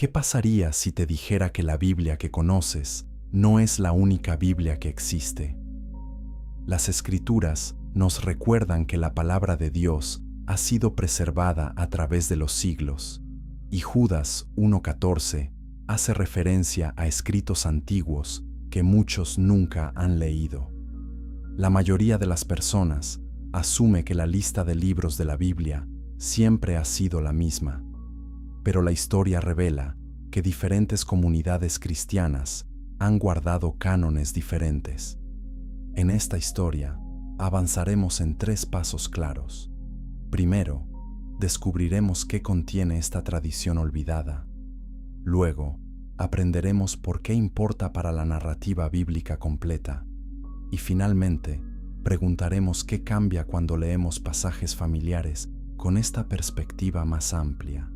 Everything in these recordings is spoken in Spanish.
¿Qué pasaría si te dijera que la Biblia que conoces no es la única Biblia que existe? Las Escrituras nos recuerdan que la palabra de Dios ha sido preservada a través de los siglos, y Judas 1:14 hace referencia a escritos antiguos que muchos nunca han leído. La mayoría de las personas asume que la lista de libros de la Biblia siempre ha sido la misma, pero la historia revela que diferentes comunidades cristianas han guardado cánones diferentes. En esta historia avanzaremos en 3 pasos claros. Primero, descubriremos qué contiene esta tradición olvidada. Luego, aprenderemos por qué importa para la narrativa bíblica completa. Y finalmente, preguntaremos qué cambia cuando leemos pasajes familiares con esta perspectiva más amplia.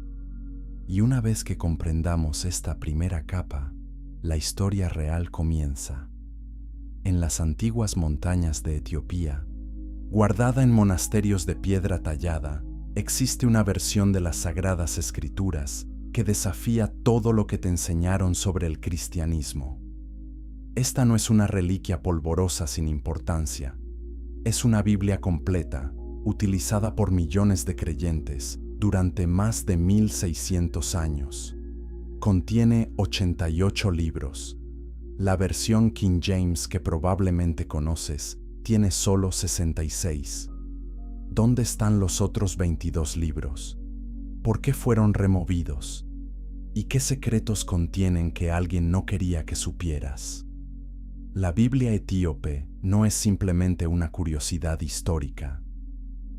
Y una vez que comprendamos esta primera capa, la historia real comienza. En las antiguas montañas de Etiopía, guardada en monasterios de piedra tallada, existe una versión de las Sagradas Escrituras que desafía todo lo que te enseñaron sobre el cristianismo. Esta no es una reliquia polvorosa sin importancia. Es una Biblia completa, utilizada por millones de creyentes durante más de 1600 años. Contiene 88 libros. La versión King James que probablemente conoces tiene solo 66. ¿Dónde están los otros 22 libros? ¿Por qué fueron removidos? ¿Y qué secretos contienen que alguien no quería que supieras? La Biblia etíope no es simplemente una curiosidad histórica.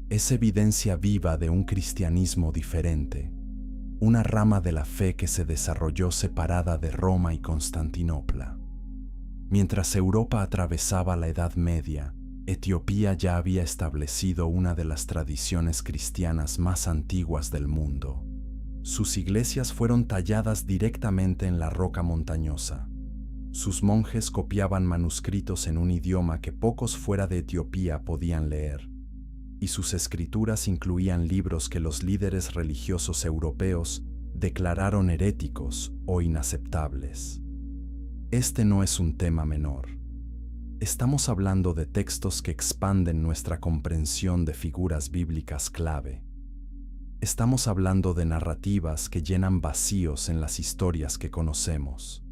Es evidencia viva de un cristianismo diferente, una rama de la fe que se desarrolló separada de Roma y Constantinopla. Mientras Europa atravesaba la Edad Media, Etiopía ya había establecido una de las tradiciones cristianas más antiguas del mundo. Sus iglesias fueron talladas directamente en la roca montañosa. Sus monjes copiaban manuscritos en un idioma que pocos fuera de Etiopía podían leer, y sus escrituras incluían libros que los líderes religiosos europeos declararon heréticos o inaceptables. Este no es un tema menor. Estamos hablando de textos que expanden nuestra comprensión de figuras bíblicas clave. Estamos hablando de narrativas que llenan vacíos en las historias que conocemos.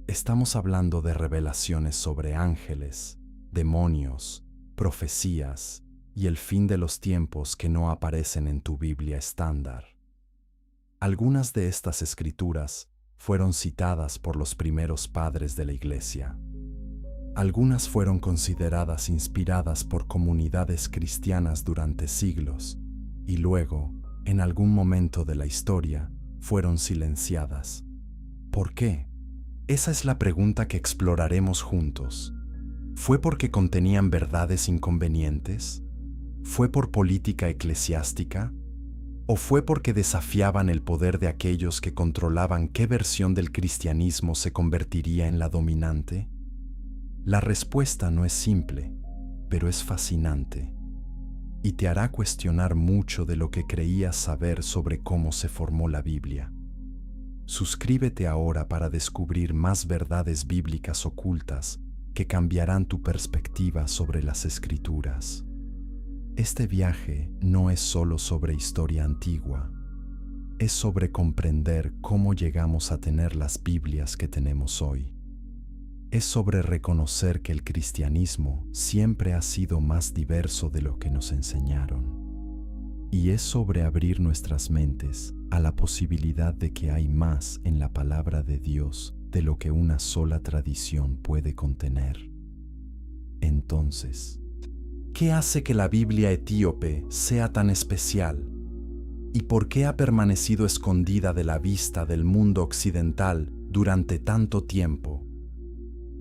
Estamos hablando de revelaciones sobre ángeles, demonios, profecías y el fin de los tiempos que no aparecen en tu Biblia estándar. Algunas de estas escrituras fueron citadas por los primeros padres de la Iglesia. Algunas fueron consideradas inspiradas por comunidades cristianas durante siglos y luego, en algún momento de la historia, fueron silenciadas. ¿Por qué? Esa es la pregunta que exploraremos juntos. ¿Fue porque contenían verdades inconvenientes? ¿Fue por política eclesiástica? ¿O fue porque desafiaban el poder de aquellos que controlaban qué versión del cristianismo se convertiría en la dominante? La respuesta no es simple, pero es fascinante, y te hará cuestionar mucho de lo que creías saber sobre cómo se formó la Biblia. Suscríbete ahora para descubrir más verdades bíblicas ocultas que cambiarán tu perspectiva sobre las Escrituras. Este viaje no es solo sobre historia antigua, es sobre comprender cómo llegamos a tener las Biblias que tenemos hoy. Es sobre reconocer que el cristianismo siempre ha sido más diverso de lo que nos enseñaron. Y es sobre abrir nuestras mentes a la posibilidad de que hay más en la palabra de Dios de lo que una sola tradición puede contener. Entonces, ¿qué hace que la Biblia etíope sea tan especial? ¿Y por qué ha permanecido escondida de la vista del mundo occidental durante tanto tiempo?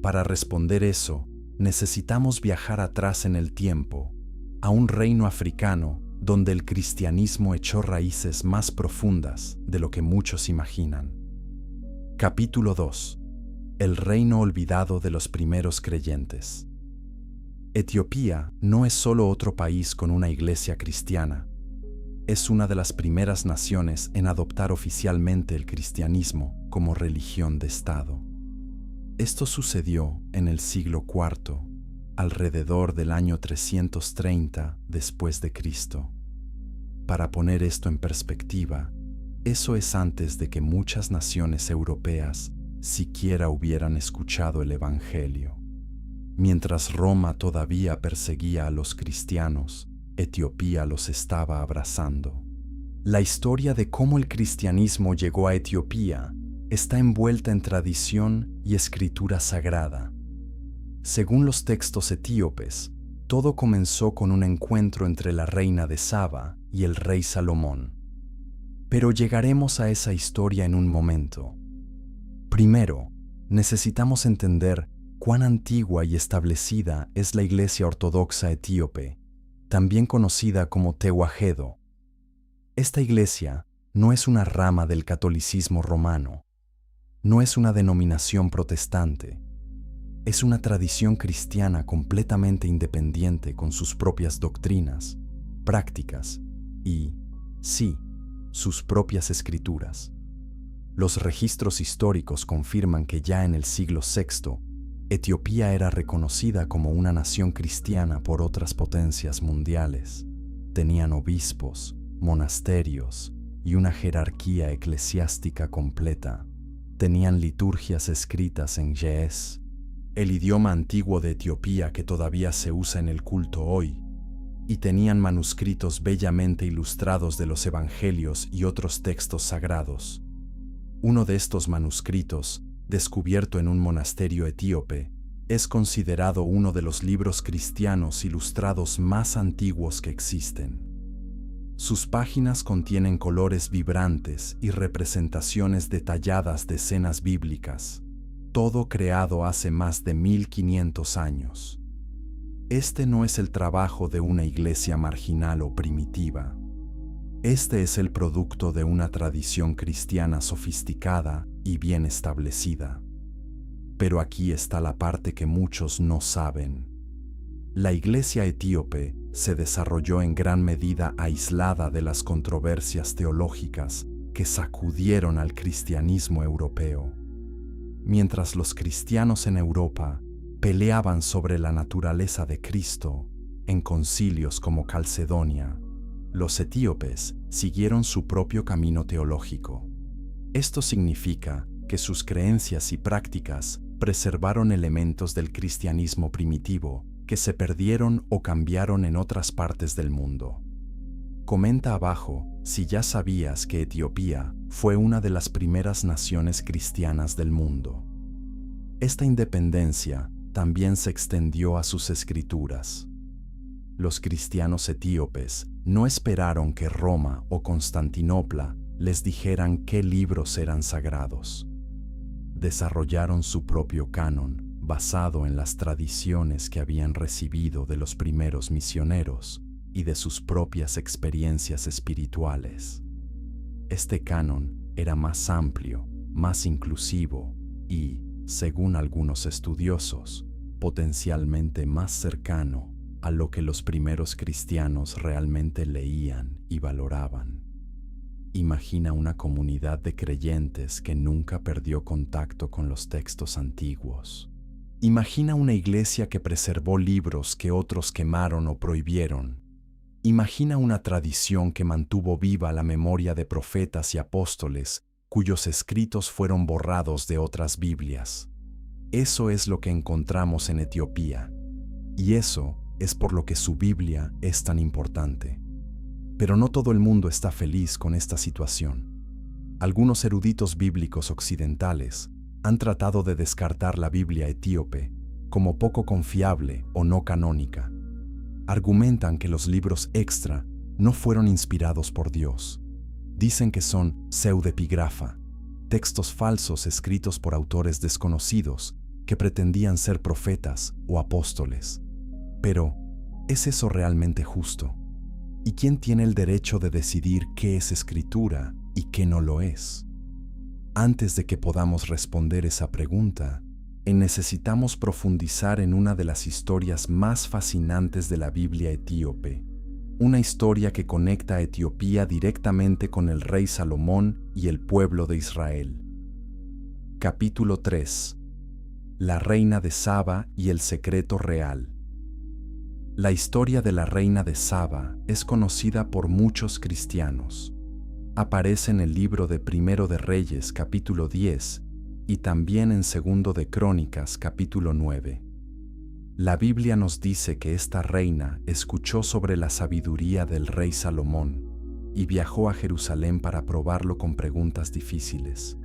Para responder eso, necesitamos viajar atrás en el tiempo, a un reino africano donde el cristianismo echó raíces más profundas de lo que muchos imaginan. Capítulo 2. El reino olvidado de los primeros creyentes. Etiopía no es solo otro país con una iglesia cristiana. Es una de las primeras naciones en adoptar oficialmente el cristianismo como religión de Estado. Esto sucedió en el siglo IV, alrededor del año 330 después de Cristo. Para poner esto en perspectiva, eso es antes de que muchas naciones europeas siquiera hubieran escuchado el Evangelio. Mientras Roma todavía perseguía a los cristianos, Etiopía los estaba abrazando. La historia de cómo el cristianismo llegó a Etiopía está envuelta en tradición y escritura sagrada. Según los textos etíopes, todo comenzó con un encuentro entre la reina de Saba y el rey Salomón. Pero llegaremos a esa historia en un momento. Primero, necesitamos entender cuán antigua y establecida es la Iglesia Ortodoxa Etíope, también conocida como Tewahedo. Esta iglesia no es una rama del catolicismo romano, no es una denominación protestante, es una tradición cristiana completamente independiente con sus propias doctrinas, prácticas y, sí, sus propias escrituras. Los registros históricos confirman que ya en el siglo VI, Etiopía era reconocida como una nación cristiana por otras potencias mundiales. Tenían obispos, monasterios y una jerarquía eclesiástica completa. Tenían liturgias escritas en ge'ez, el idioma antiguo de Etiopía que todavía se usa en el culto hoy, y tenían manuscritos bellamente ilustrados de los evangelios y otros textos sagrados. Uno de estos manuscritos, descubierto en un monasterio etíope, es considerado uno de los libros cristianos ilustrados más antiguos que existen. Sus páginas contienen colores vibrantes y representaciones detalladas de escenas bíblicas, todo creado hace más de 1500 años. Este no es el trabajo de una iglesia marginal o primitiva. Este es el producto de una tradición cristiana sofisticada y bien establecida. Pero aquí está la parte que muchos no saben. La iglesia etíope se desarrolló en gran medida aislada de las controversias teológicas que sacudieron al cristianismo europeo. Mientras los cristianos en Europa peleaban sobre la naturaleza de Cristo en concilios como Calcedonia, los etíopes siguieron su propio camino teológico. Esto significa que sus creencias y prácticas preservaron elementos del cristianismo primitivo que se perdieron o cambiaron en otras partes del mundo. Comenta abajo si ya sabías que Etiopía fue una de las primeras naciones cristianas del mundo. Esta independencia también se extendió a sus escrituras. Los cristianos etíopes no esperaron que Roma o Constantinopla les dijeran qué libros eran sagrados. Desarrollaron su propio canon basado en las tradiciones que habían recibido de los primeros misioneros y de sus propias experiencias espirituales. Este canon era más amplio, más inclusivo y, según algunos estudiosos, potencialmente más cercano a lo que los primeros cristianos realmente leían y valoraban. Imagina una comunidad de creyentes que nunca perdió contacto con los textos antiguos. Imagina una iglesia que preservó libros que otros quemaron o prohibieron. Imagina una tradición que mantuvo viva la memoria de profetas y apóstoles cuyos escritos fueron borrados de otras Biblias. Eso es lo que encontramos en Etiopía, y eso es por lo que su Biblia es tan importante. Pero no todo el mundo está feliz con esta situación. Algunos eruditos bíblicos occidentales han tratado de descartar la Biblia etíope como poco confiable o no canónica. Argumentan que los libros extra no fueron inspirados por Dios. Dicen que son pseudepigrafa, textos falsos escritos por autores desconocidos que pretendían ser profetas o apóstoles. Pero, ¿es eso realmente justo? ¿Y quién tiene el derecho de decidir qué es escritura y qué no lo es? Antes de que podamos responder esa pregunta, necesitamos profundizar en una de las historias más fascinantes de la Biblia etíope, una historia que conecta a Etiopía directamente con el rey Salomón y el pueblo de Israel. Capítulo 3. La reina de Saba y el secreto real. La historia de la reina de Saba es conocida por muchos cristianos. Aparece en el libro de Primero de Reyes, capítulo 10, y también en Segundo de Crónicas, capítulo 9. La Biblia nos dice que esta reina escuchó sobre la sabiduría del rey Salomón y viajó a Jerusalén para probarlo con preguntas difíciles.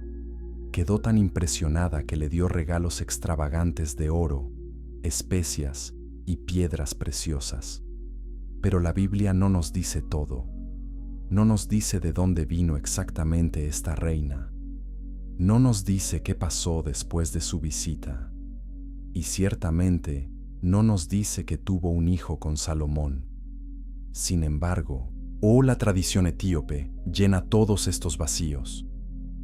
Quedó tan impresionada que le dio regalos extravagantes de oro, especias y piedras preciosas. Pero la Biblia no nos dice todo. No nos dice de dónde vino exactamente esta reina. No nos dice qué pasó después de su visita. Y ciertamente, no nos dice que tuvo un hijo con Salomón. Sin embargo, la tradición etíope llena todos estos vacíos.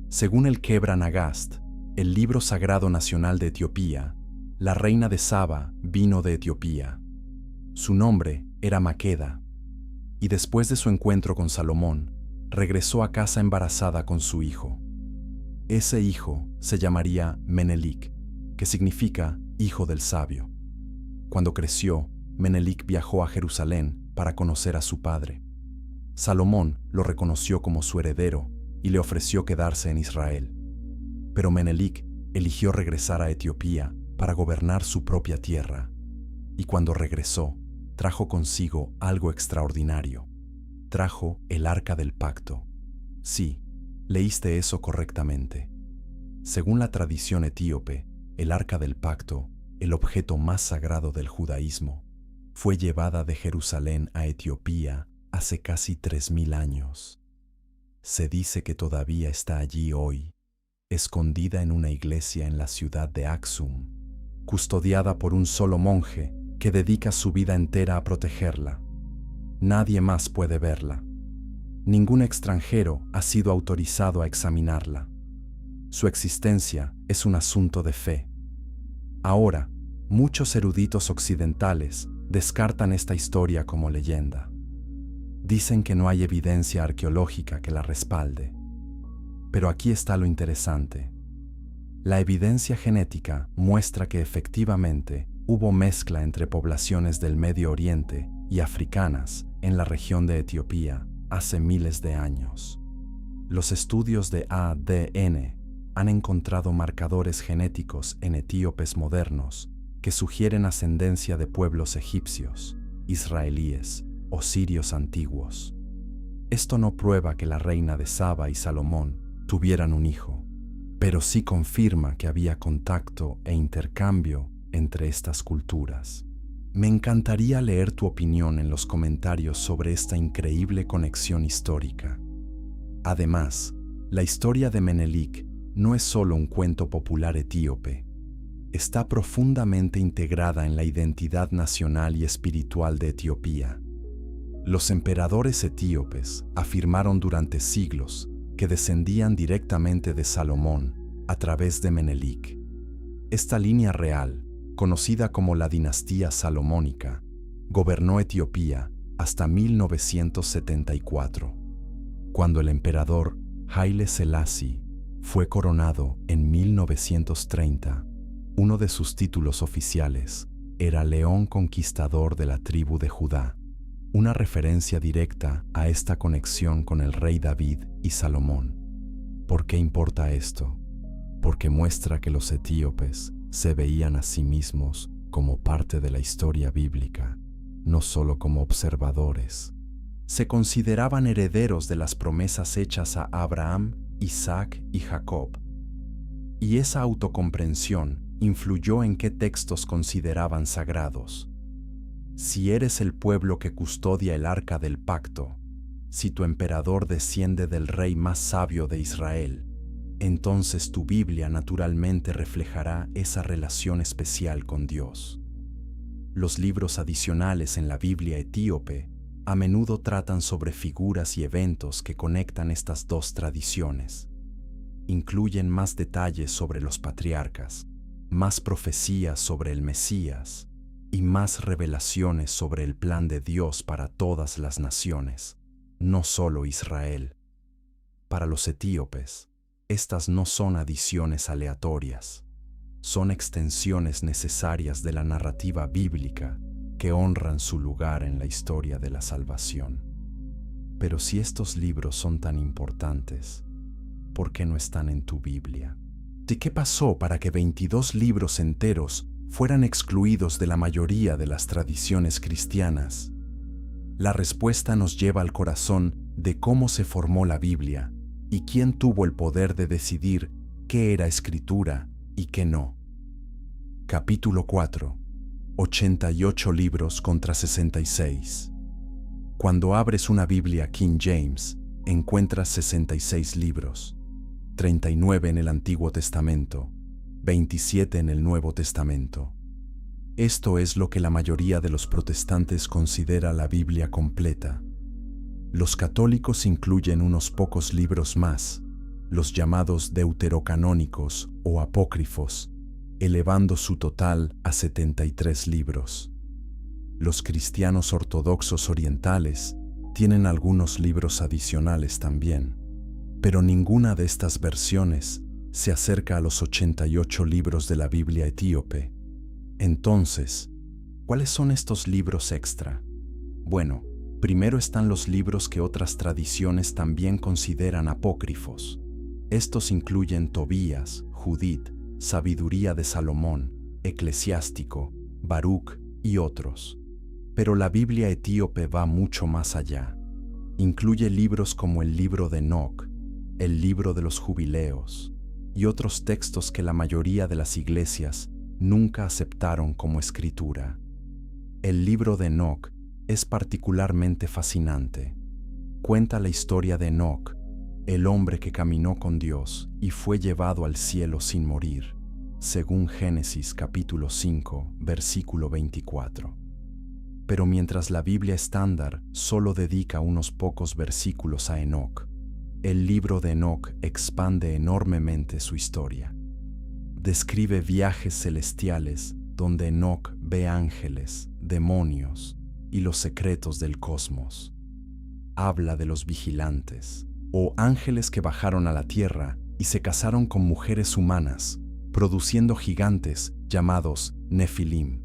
Según el Kebra Nagast, el libro sagrado nacional de Etiopía, la reina de Saba vino de Etiopía. Su nombre era Maqueda, y después de su encuentro con Salomón, regresó a casa embarazada con su hijo. Ese hijo se llamaría Menelik, que significa hijo del sabio. Cuando creció, Menelik viajó a Jerusalén para conocer a su padre. Salomón lo reconoció como su heredero y le ofreció quedarse en Israel. Pero Menelik eligió regresar a Etiopía para gobernar su propia tierra. Y cuando regresó, trajo consigo algo extraordinario. Trajo el Arca del Pacto. Sí, leíste eso correctamente. Según la tradición etíope, el Arca del Pacto, el objeto más sagrado del judaísmo, fue llevada de Jerusalén a Etiopía hace casi 3000 años. Se dice que todavía está allí hoy, escondida en una iglesia en la ciudad de Aksum, custodiada por un solo monje que dedica su vida entera a protegerla. Nadie más puede verla. Ningún extranjero ha sido autorizado a examinarla. Su existencia es un asunto de fe. Ahora, muchos eruditos occidentales descartan esta historia como leyenda. Dicen que no hay evidencia arqueológica que la respalde. Pero aquí está lo interesante. La evidencia genética muestra que efectivamente hubo mezcla entre poblaciones del Medio Oriente y africanas en la región de Etiopía hace miles de años. Los estudios de ADN han encontrado marcadores genéticos en etíopes modernos que sugieren ascendencia de pueblos egipcios, israelíes o sirios antiguos. Esto no prueba que la reina de Saba y Salomón tuvieran un hijo, pero sí confirma que había contacto e intercambio entre estas culturas. Me encantaría leer tu opinión en los comentarios sobre esta increíble conexión histórica. Además, la historia de Menelik no es solo un cuento popular etíope. Está profundamente integrada en la identidad nacional y espiritual de Etiopía. Los emperadores etíopes afirmaron durante siglos que descendían directamente de Salomón a través de Menelik. Esta línea real, conocida como la dinastía salomónica, gobernó Etiopía hasta 1974, cuando el emperador Haile Selassie fue coronado en 1930. Uno de sus títulos oficiales era León Conquistador de la tribu de Judá, una referencia directa a esta conexión con el rey David y Salomón. ¿Por qué importa esto? Porque muestra que los etíopes se veían a sí mismos como parte de la historia bíblica, no solo como observadores. Se consideraban herederos de las promesas hechas a Abraham, Isaac y Jacob. Y esa autocomprensión influyó en qué textos consideraban sagrados. Si eres el pueblo que custodia el Arca del Pacto, si tu emperador desciende del rey más sabio de Israel, entonces tu Biblia naturalmente reflejará esa relación especial con Dios. Los libros adicionales en la Biblia etíope a menudo tratan sobre figuras y eventos que conectan estas dos tradiciones. Incluyen más detalles sobre los patriarcas, más profecías sobre el Mesías y más revelaciones sobre el plan de Dios para todas las naciones, no solo Israel. Para los etíopes, estas no son adiciones aleatorias, son extensiones necesarias de la narrativa bíblica que honran su lugar en la historia de la salvación. Pero si estos libros son tan importantes, ¿por qué no están en tu Biblia? ¿De qué pasó para que 22 libros enteros fueran excluidos de la mayoría de las tradiciones cristianas? La respuesta nos lleva al corazón de cómo se formó la Biblia y quién tuvo el poder de decidir qué era escritura y qué no. Capítulo 4. 88 libros contra 66. Cuando abres una Biblia King James, encuentras 66 libros, 39 en el Antiguo Testamento, 27 en el Nuevo Testamento. Esto es lo que la mayoría de los protestantes considera la Biblia completa. Los católicos incluyen unos pocos libros más, los llamados deuterocanónicos o apócrifos, elevando su total a 73 libros. Los cristianos ortodoxos orientales tienen algunos libros adicionales también, pero ninguna de estas versiones se acerca a los 88 libros de la Biblia etíope. Entonces, ¿cuáles son estos libros extra? Bueno, primero están los libros que otras tradiciones también consideran apócrifos. Estos incluyen Tobías, Judith, Sabiduría de Salomón, Eclesiástico, Baruch y otros. Pero la Biblia etíope va mucho más allá. Incluye libros como el libro de Enoc, el libro de los jubileos y otros textos que la mayoría de las iglesias nunca aceptaron como escritura. El libro de Enoc es particularmente fascinante. Cuenta la historia de Enoc, el hombre que caminó con Dios y fue llevado al cielo sin morir, según Génesis capítulo 5, versículo 24. Pero mientras la Biblia estándar solo dedica unos pocos versículos a Enoc, el libro de Enoc expande enormemente su historia. Describe viajes celestiales donde Enoc ve ángeles, demonios y los secretos del cosmos. Habla de los vigilantes, o ángeles que bajaron a la tierra y se casaron con mujeres humanas, produciendo gigantes llamados Nefilim.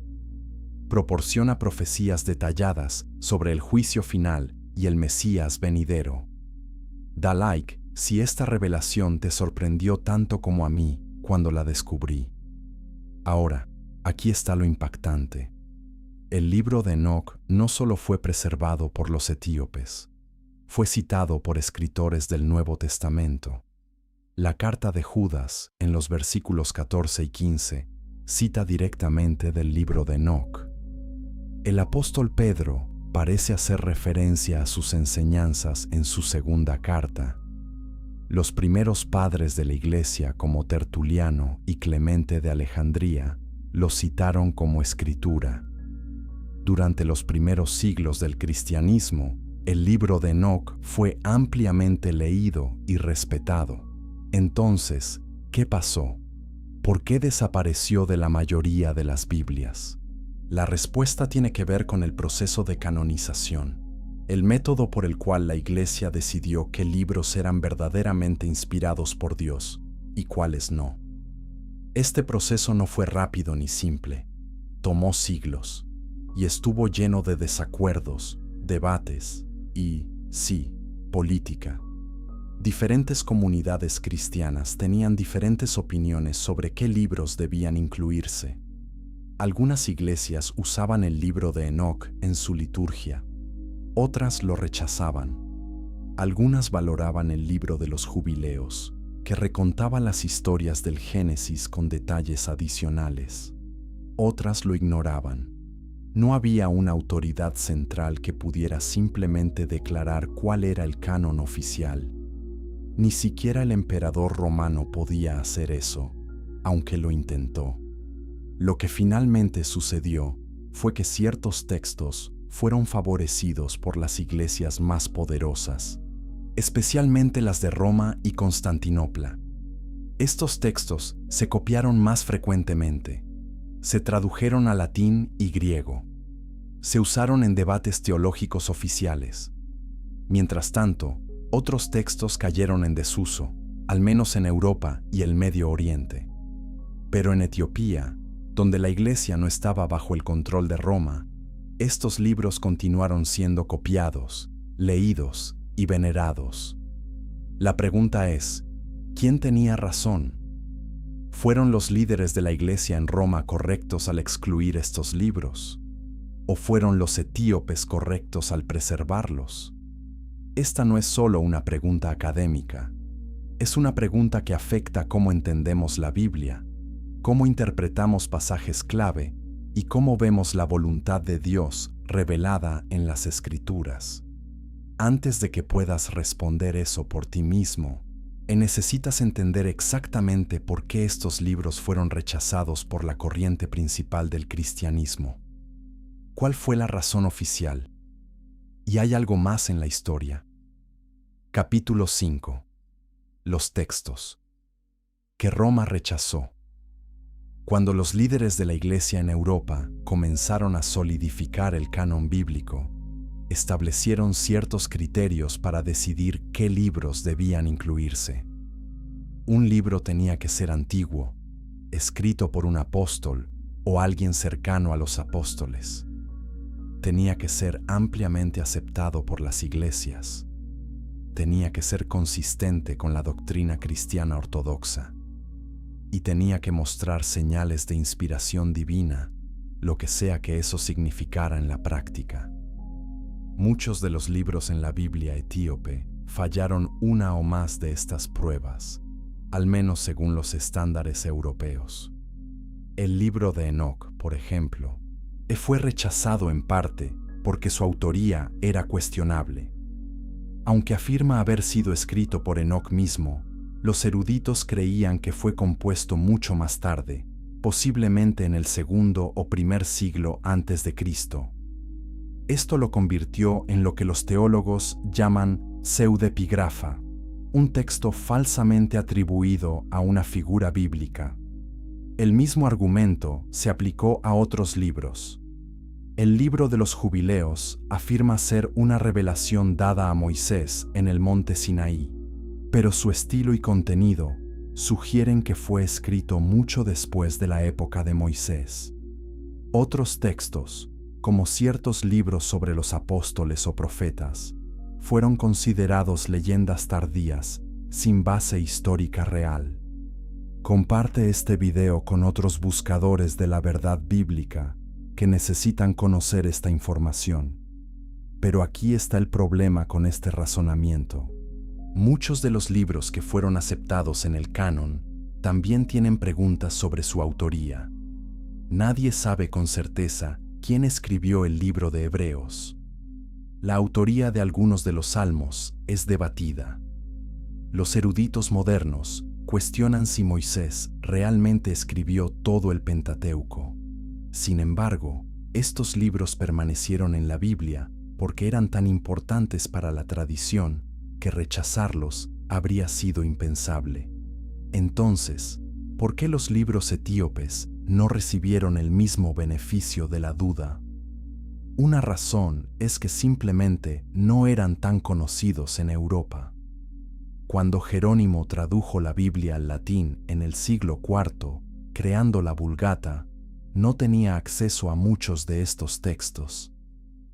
Proporciona profecías detalladas sobre el juicio final y el Mesías venidero. Da like si esta revelación te sorprendió tanto como a mí cuando la descubrí. Ahora, aquí está lo impactante. El libro de Enoc no solo fue preservado por los etíopes, fue citado por escritores del Nuevo Testamento. La carta de Judas, en los versículos 14 y 15, cita directamente del libro de Enoc. El apóstol Pedro parece hacer referencia a sus enseñanzas en su segunda carta. Los primeros padres de la Iglesia, como Tertuliano y Clemente de Alejandría, los citaron como escritura. Durante los primeros siglos del cristianismo, el libro de Enoc fue ampliamente leído y respetado. Entonces, ¿qué pasó? ¿Por qué desapareció de la mayoría de las Biblias? La respuesta tiene que ver con el proceso de canonización, el método por el cual la Iglesia decidió qué libros eran verdaderamente inspirados por Dios y cuáles no. Este proceso no fue rápido ni simple, tomó siglos y estuvo lleno de desacuerdos, debates y, sí, política. Diferentes comunidades cristianas tenían diferentes opiniones sobre qué libros debían incluirse. Algunas iglesias usaban el libro de Enoc en su liturgia, otras lo rechazaban. Algunas valoraban el libro de los jubileos, que recontaba las historias del Génesis con detalles adicionales. Otras lo ignoraban. No había una autoridad central que pudiera simplemente declarar cuál era el canon oficial. Ni siquiera el emperador romano podía hacer eso, aunque lo intentó. Lo que finalmente sucedió fue que ciertos textos fueron favorecidos por las iglesias más poderosas, especialmente las de Roma y Constantinopla. Estos textos se copiaron más frecuentemente. Se tradujeron al latín y griego. Se usaron en debates teológicos oficiales. Mientras tanto, otros textos cayeron en desuso, al menos en Europa y el Medio Oriente. Pero en Etiopía, donde la Iglesia no estaba bajo el control de Roma, estos libros continuaron siendo copiados, leídos y venerados. La pregunta es, ¿quién tenía razón? ¿Fueron los líderes de la Iglesia en Roma correctos al excluir estos libros? ¿O fueron los etíopes correctos al preservarlos? Esta no es solo una pregunta académica, es una pregunta que afecta cómo entendemos la Biblia, cómo interpretamos pasajes clave y cómo vemos la voluntad de Dios revelada en las Escrituras. Antes de que puedas responder eso por ti mismo, necesitas entender exactamente por qué estos libros fueron rechazados por la corriente principal del cristianismo. ¿Cuál fue la razón oficial? ¿Y hay algo más en la historia? Capítulo 5. Los textos que Roma rechazó. Cuando los líderes de la Iglesia en Europa comenzaron a solidificar el canon bíblico, establecieron ciertos criterios para decidir qué libros debían incluirse. Un libro tenía que ser antiguo, escrito por un apóstol o alguien cercano a los apóstoles. Tenía que ser ampliamente aceptado por las iglesias. Tenía que ser consistente con la doctrina cristiana ortodoxa. Y tenía que mostrar señales de inspiración divina, lo que sea que eso significara en la práctica. Muchos de los libros en la Biblia etíope fallaron una o más de estas pruebas, al menos según los estándares europeos. El libro de Enoc, por ejemplo, fue rechazado en parte porque su autoría era cuestionable. Aunque afirma haber sido escrito por Enoc mismo, los eruditos creían que fue compuesto mucho más tarde, posiblemente en el segundo o primer siglo antes de Cristo. Esto lo convirtió en lo que los teólogos llaman pseudepigrafa, un texto falsamente atribuido a una figura bíblica. El mismo argumento se aplicó a otros libros. El libro de los Jubileos afirma ser una revelación dada a Moisés en el monte Sinaí, pero su estilo y contenido sugieren que fue escrito mucho después de la época de Moisés. Otros textos, como ciertos libros sobre los apóstoles o profetas, fueron considerados leyendas tardías, sin base histórica real. Comparte este video con otros buscadores de la verdad bíblica que necesitan conocer esta información. Pero aquí está el problema con este razonamiento. Muchos de los libros que fueron aceptados en el canon también tienen preguntas sobre su autoría. Nadie sabe con certeza quién escribió el libro de Hebreos. La autoría de algunos de los salmos es debatida. Los eruditos modernos cuestionan si Moisés realmente escribió todo el Pentateuco. Sin embargo, estos libros permanecieron en la Biblia porque eran tan importantes para la tradición que rechazarlos habría sido impensable. Entonces, ¿por qué los libros etíopes no recibieron el mismo beneficio de la duda? Una razón es que simplemente no eran tan conocidos en Europa. Cuando Jerónimo tradujo la Biblia al latín en el siglo IV, creando la Vulgata, no tenía acceso a muchos de estos textos.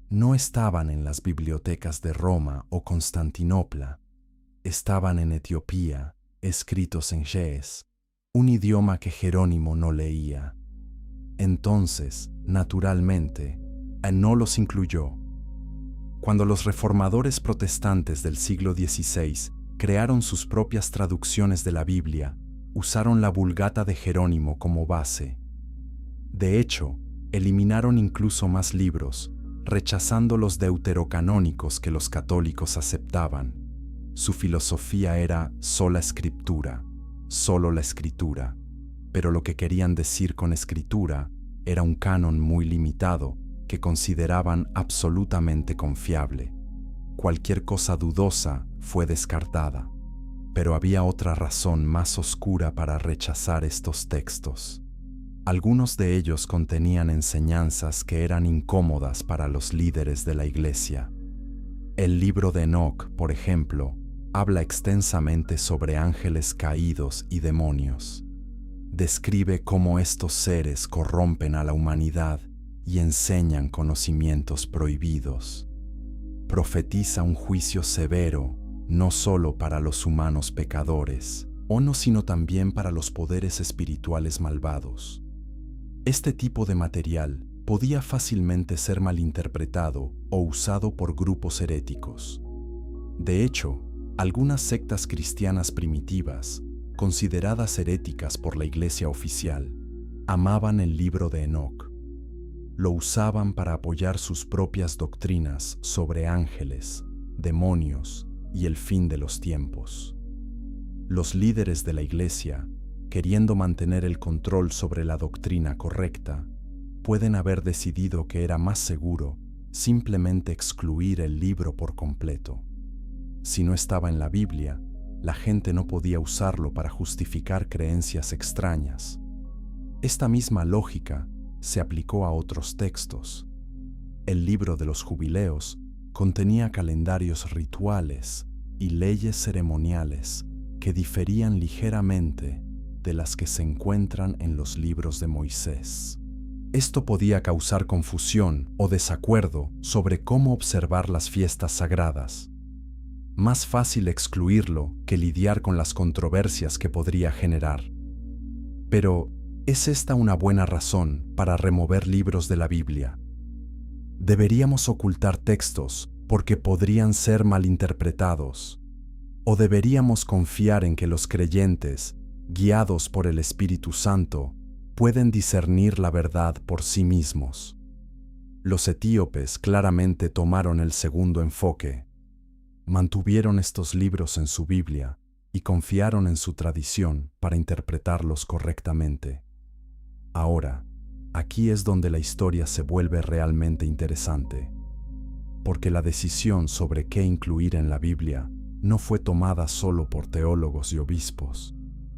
No estaban en las bibliotecas de Roma o Constantinopla. Estaban en Etiopía, escritos en ge'ez, un idioma que Jerónimo no leía. Entonces, naturalmente, no los incluyó. Cuando los reformadores protestantes del siglo XVI crearon sus propias traducciones de la Biblia, usaron la Vulgata de Jerónimo como base. De hecho, eliminaron incluso más libros, rechazando los deuterocanónicos que los católicos aceptaban. Su filosofía era sola escritura, solo la escritura, pero lo que querían decir con escritura era un canon muy limitado que consideraban absolutamente confiable. Cualquier cosa dudosa fue descartada, pero había otra razón más oscura para rechazar estos textos. Algunos de ellos contenían enseñanzas que eran incómodas para los líderes de la iglesia. El libro de Enoc, por ejemplo, habla extensamente sobre ángeles caídos y demonios. Describe cómo estos seres corrompen a la humanidad y enseñan conocimientos prohibidos. Profetiza un juicio severo, no solo para los humanos pecadores, sino también para los poderes espirituales malvados. Este tipo de material podía fácilmente ser malinterpretado o usado por grupos heréticos. De hecho, algunas sectas cristianas primitivas, consideradas heréticas por la Iglesia oficial, amaban el libro de Enoc. Lo usaban para apoyar sus propias doctrinas sobre ángeles, demonios y el fin de los tiempos. Los líderes de la Iglesia, queriendo mantener el control sobre la doctrina correcta, pueden haber decidido que era más seguro simplemente excluir el libro por completo. Si no estaba en la Biblia, la gente no podía usarlo para justificar creencias extrañas. Esta misma lógica se aplicó a otros textos. El libro de los jubileos contenía calendarios rituales y leyes ceremoniales que diferían ligeramente de las que se encuentran en los libros de Moisés. Esto podía causar confusión o desacuerdo sobre cómo observar las fiestas sagradas. Más fácil excluirlo que lidiar con las controversias que podría generar. Pero, ¿es esta una buena razón para remover libros de la Biblia? ¿Deberíamos ocultar textos porque podrían ser malinterpretados? ¿O deberíamos confiar en que los creyentes, guiados por el Espíritu Santo, pueden discernir la verdad por sí mismos? Los etíopes claramente tomaron el segundo enfoque. Mantuvieron estos libros en su Biblia y confiaron en su tradición para interpretarlos correctamente. Ahora, aquí es donde la historia se vuelve realmente interesante, porque la decisión sobre qué incluir en la Biblia no fue tomada solo por teólogos y obispos,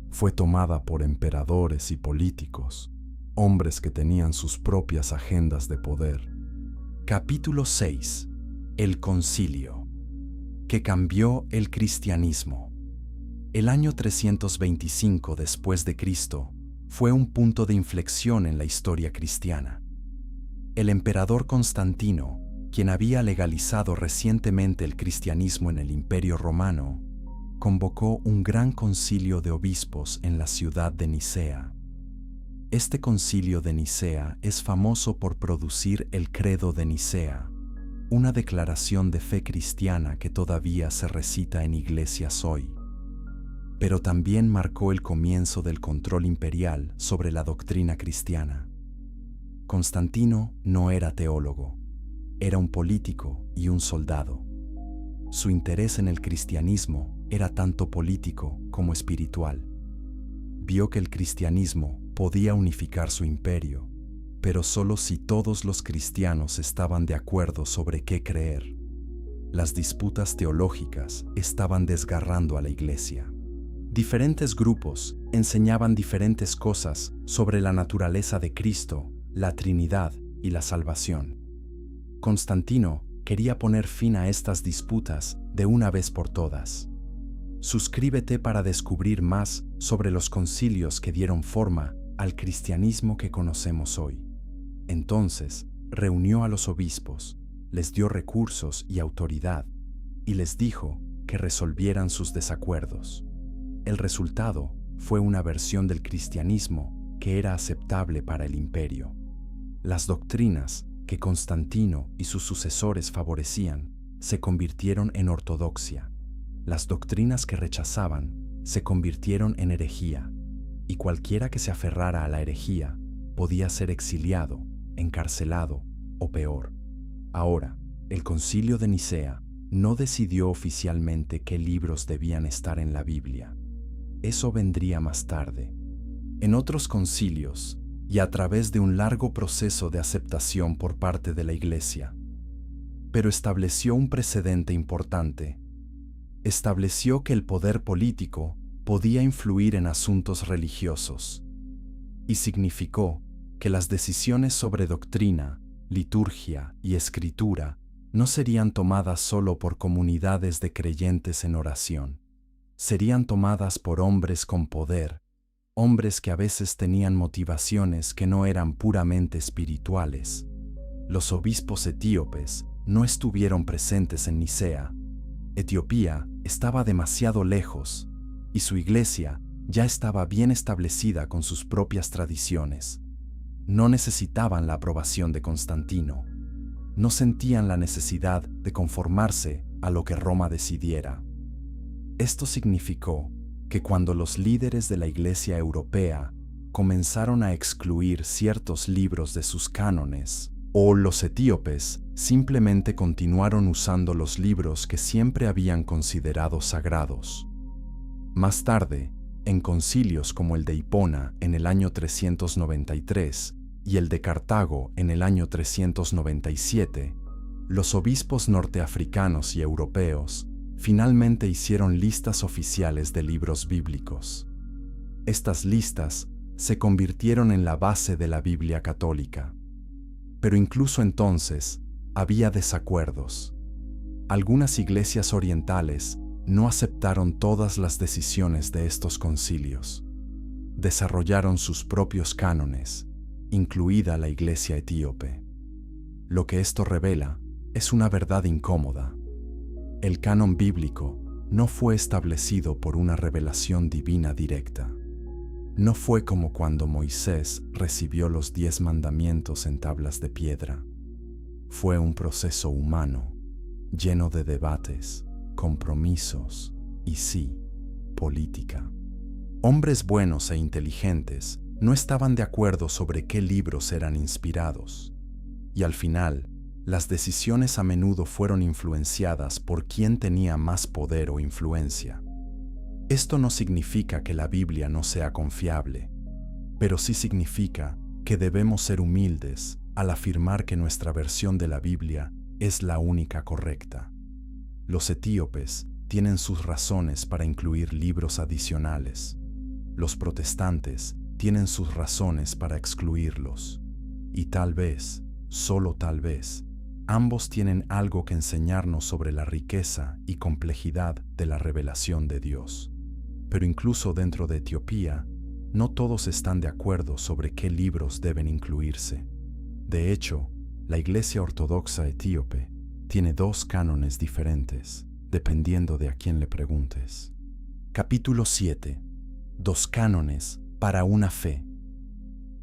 fue tomada por emperadores y políticos, hombres que tenían sus propias agendas de poder. Capítulo 6. El Concilio, que cambió el cristianismo. El año 325 después de Cristo fue un punto de inflexión en la historia cristiana. El emperador Constantino, quien había legalizado recientemente el cristianismo en el Imperio Romano, convocó un gran concilio de obispos en la ciudad de Nicea. Este concilio de Nicea es famoso por producir el Credo de Nicea, una declaración de fe cristiana que todavía se recita en iglesias hoy. Pero también marcó el comienzo del control imperial sobre la doctrina cristiana. Constantino no era teólogo, era un político y un soldado. Su interés en el cristianismo era tanto político como espiritual. Vio que el cristianismo podía unificar su imperio, pero solo si todos los cristianos estaban de acuerdo sobre qué creer. Las disputas teológicas estaban desgarrando a la iglesia. Diferentes grupos enseñaban diferentes cosas sobre la naturaleza de Cristo, la Trinidad y la salvación. Constantino quería poner fin a estas disputas de una vez por todas. Suscríbete para descubrir más sobre los concilios que dieron forma al cristianismo que conocemos hoy. Entonces, reunió a los obispos, les dio recursos y autoridad, y les dijo que resolvieran sus desacuerdos. El resultado fue una versión del cristianismo que era aceptable para el imperio. Las doctrinas que Constantino y sus sucesores favorecían se convirtieron en ortodoxia. Las doctrinas que rechazaban se convirtieron en herejía, y cualquiera que se aferrara a la herejía podía ser exiliado, encarcelado o peor. Ahora, el Concilio de Nicea no decidió oficialmente qué libros debían estar en la Biblia. Eso vendría más tarde. En otros concilios, y a través de un largo proceso de aceptación por parte de la Iglesia. Pero estableció un precedente importante. Estableció que el poder político podía influir en asuntos religiosos. y significó que las decisiones sobre doctrina, liturgia y escritura no serían tomadas solo por comunidades de creyentes en oración. Serían tomadas por hombres con poder, hombres que a veces tenían motivaciones que no eran puramente espirituales. Los obispos etíopes no estuvieron presentes en Nicea. Etiopía estaba demasiado lejos y su iglesia ya estaba bien establecida con sus propias tradiciones. No necesitaban la aprobación de Constantino. No sentían la necesidad de conformarse a lo que Roma decidiera. Esto significó que cuando los líderes de la Iglesia europea comenzaron a excluir ciertos libros de sus cánones, o los etíopes simplemente continuaron usando los libros que siempre habían considerado sagrados. Más tarde, en concilios como el de Hipona en el año 393 y el de Cartago en el año 397, los obispos norteafricanos y europeos finalmente hicieron listas oficiales de libros bíblicos. Estas listas se convirtieron en la base de la Biblia católica. Pero incluso entonces había desacuerdos. Algunas iglesias orientales no aceptaron todas las decisiones de estos concilios. Desarrollaron sus propios cánones, incluida la iglesia etíope. Lo que esto revela es una verdad incómoda. El canon bíblico no fue establecido por una revelación divina directa. No fue como cuando Moisés recibió los 10 mandamientos en tablas de piedra. Fue un proceso humano, lleno de debates, compromisos y sí, política. Hombres buenos e inteligentes no estaban de acuerdo sobre qué libros eran inspirados. Y al final, las decisiones a menudo fueron influenciadas por quién tenía más poder o influencia. Esto no significa que la Biblia no sea confiable, pero sí significa que debemos ser humildes al afirmar que nuestra versión de la Biblia es la única correcta. Los etíopes tienen sus razones para incluir libros adicionales. Los protestantes tienen sus razones para excluirlos. Y tal vez, solo tal vez, ambos tienen algo que enseñarnos sobre la riqueza y complejidad de la revelación de Dios. Pero incluso dentro de Etiopía, no todos están de acuerdo sobre qué libros deben incluirse. De hecho, la Iglesia Ortodoxa etíope tiene 2 cánones diferentes, dependiendo de a quién le preguntes. Capítulo 7. 2 cánones para una fe.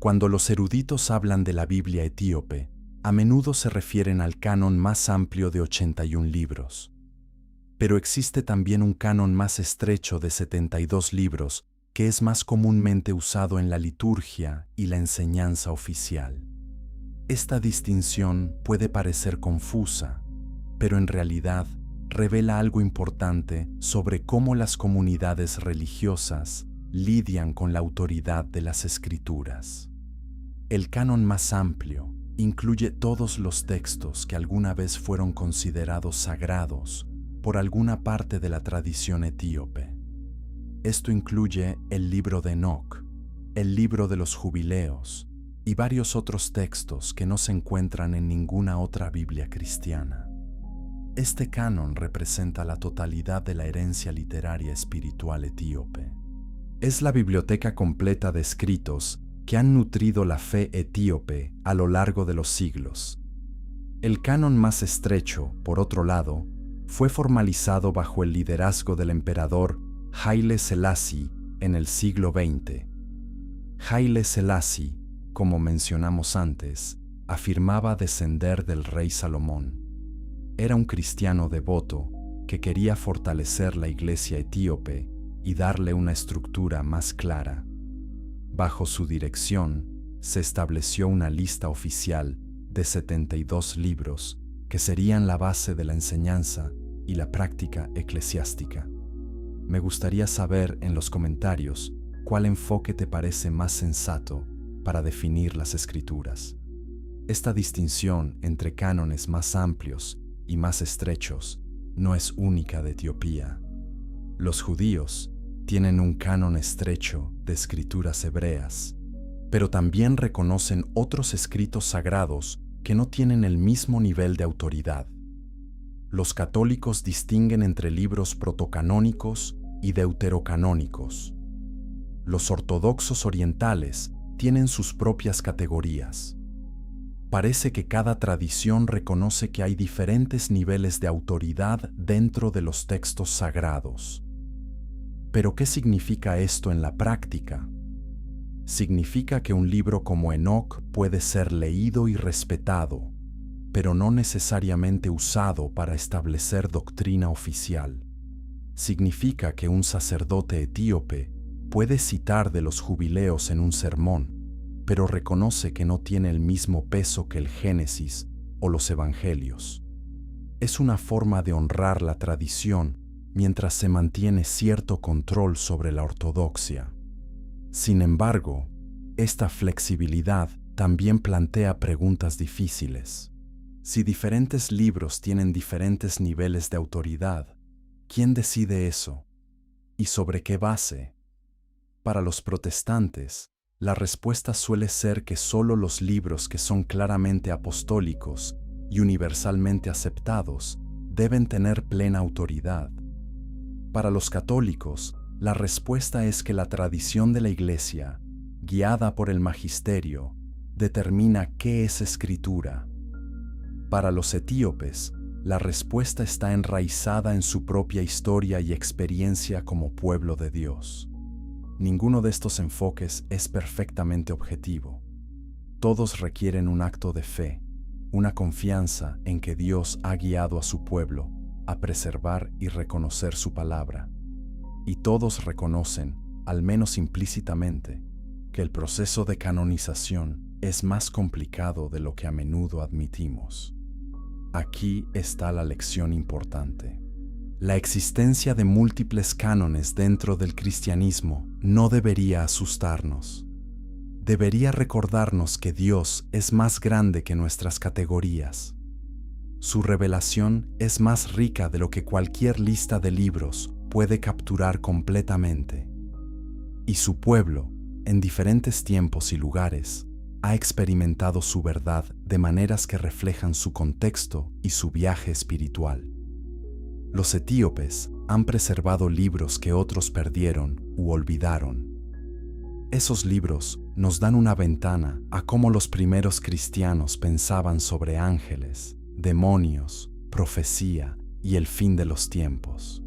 Cuando los eruditos hablan de la Biblia etíope, a menudo se refieren al canon más amplio de 81 libros. Pero existe también un canon más estrecho de 72 libros que es más comúnmente usado en la liturgia y la enseñanza oficial. Esta distinción puede parecer confusa, pero en realidad revela algo importante sobre cómo las comunidades religiosas lidian con la autoridad de las Escrituras. El canon más amplio incluye todos los textos que alguna vez fueron considerados sagrados por alguna parte de la tradición etíope. Esto incluye el libro de Enoc, el libro de los Jubileos y varios otros textos que no se encuentran en ninguna otra Biblia cristiana. Este canon representa la totalidad de la herencia literaria espiritual etíope. Es la biblioteca completa de escritos que han nutrido la fe etíope a lo largo de los siglos. El canon más estrecho, por otro lado, fue formalizado bajo el liderazgo del emperador Haile Selassie en el siglo XX. Haile Selassie, como mencionamos antes, afirmaba descender del rey Salomón. Era un cristiano devoto que quería fortalecer la iglesia etíope y darle una estructura más clara. Bajo su dirección, se estableció una lista oficial de 72 libros que serían la base de la enseñanza y la práctica eclesiástica. Me gustaría saber en los comentarios cuál enfoque te parece más sensato para definir las Escrituras. Esta distinción entre cánones más amplios y más estrechos no es única de Etiopía. Los judíos tienen un canon estrecho de escrituras hebreas, pero también reconocen otros escritos sagrados que no tienen el mismo nivel de autoridad. Los católicos distinguen entre libros protocanónicos y deuterocanónicos. Los ortodoxos orientales tienen sus propias categorías. Parece que cada tradición reconoce que hay diferentes niveles de autoridad dentro de los textos sagrados. ¿Pero qué significa esto en la práctica? Significa que un libro como Enoc puede ser leído y respetado, pero no necesariamente usado para establecer doctrina oficial. Significa que un sacerdote etíope puede citar de los jubileos en un sermón, pero reconoce que no tiene el mismo peso que el Génesis o los Evangelios. Es una forma de honrar la tradición mientras se mantiene cierto control sobre la ortodoxia. Sin embargo, esta flexibilidad también plantea preguntas difíciles. Si diferentes libros tienen diferentes niveles de autoridad, ¿quién decide eso? ¿Y sobre qué base? Para los protestantes, la respuesta suele ser que solo los libros que son claramente apostólicos y universalmente aceptados deben tener plena autoridad. Para los católicos, la respuesta es que la tradición de la Iglesia, guiada por el magisterio, determina qué es escritura. Para los etíopes, la respuesta está enraizada en su propia historia y experiencia como pueblo de Dios. Ninguno de estos enfoques es perfectamente objetivo. Todos requieren un acto de fe, una confianza en que Dios ha guiado a su pueblo a preservar y reconocer su palabra. Y todos reconocen, al menos implícitamente, que el proceso de canonización es más complicado de lo que a menudo admitimos. Aquí está la lección importante. La existencia de múltiples cánones dentro del cristianismo no debería asustarnos. Debería recordarnos que Dios es más grande que nuestras categorías. Su revelación es más rica de lo que cualquier lista de libros puede capturar completamente. Y su pueblo, en diferentes tiempos y lugares, ha experimentado su verdad de maneras que reflejan su contexto y su viaje espiritual. Los etíopes han preservado libros que otros perdieron u olvidaron. Esos libros nos dan una ventana a cómo los primeros cristianos pensaban sobre ángeles, demonios, profecía y el fin de los tiempos.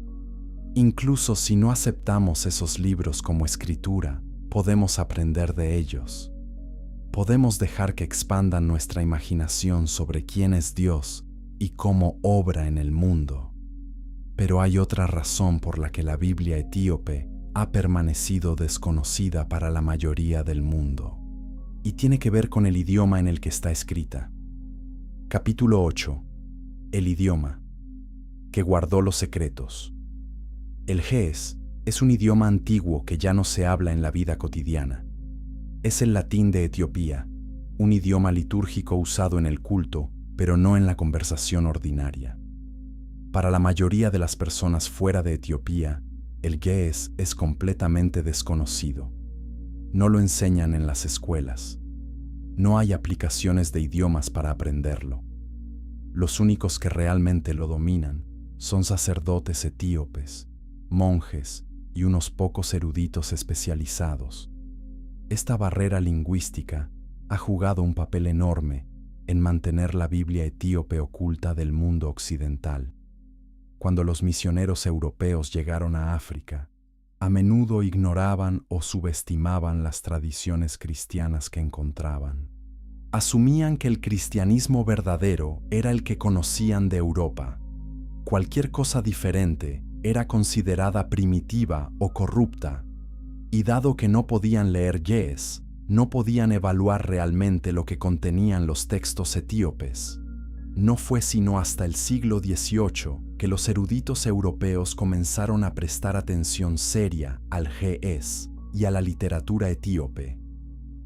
Incluso si no aceptamos esos libros como escritura, podemos aprender de ellos. Podemos dejar que expandan nuestra imaginación sobre quién es Dios y cómo obra en el mundo. Pero hay otra razón por la que la Biblia etíope ha permanecido desconocida para la mayoría del mundo, y tiene que ver con el idioma en el que está escrita. Capítulo 8. El idioma, que guardó los secretos. El ge'ez es un idioma antiguo que ya no se habla en la vida cotidiana. Es el latín de Etiopía, un idioma litúrgico usado en el culto, pero no en la conversación ordinaria. Para la mayoría de las personas fuera de Etiopía, el ge'ez es completamente desconocido. No lo enseñan en las escuelas. No hay aplicaciones de idiomas para aprenderlo. Los únicos que realmente lo dominan son sacerdotes etíopes, monjes y unos pocos eruditos especializados. Esta barrera lingüística ha jugado un papel enorme en mantener la Biblia etíope oculta del mundo occidental. Cuando los misioneros europeos llegaron a África, a menudo ignoraban o subestimaban las tradiciones cristianas que encontraban. Asumían que el cristianismo verdadero era el que conocían de Europa. Cualquier cosa diferente era considerada primitiva o corrupta, y dado que no podían leer ge'ez, no podían evaluar realmente lo que contenían los textos etíopes. No fue sino hasta el siglo XVIII que los eruditos europeos comenzaron a prestar atención seria al ge'ez y a la literatura etíope.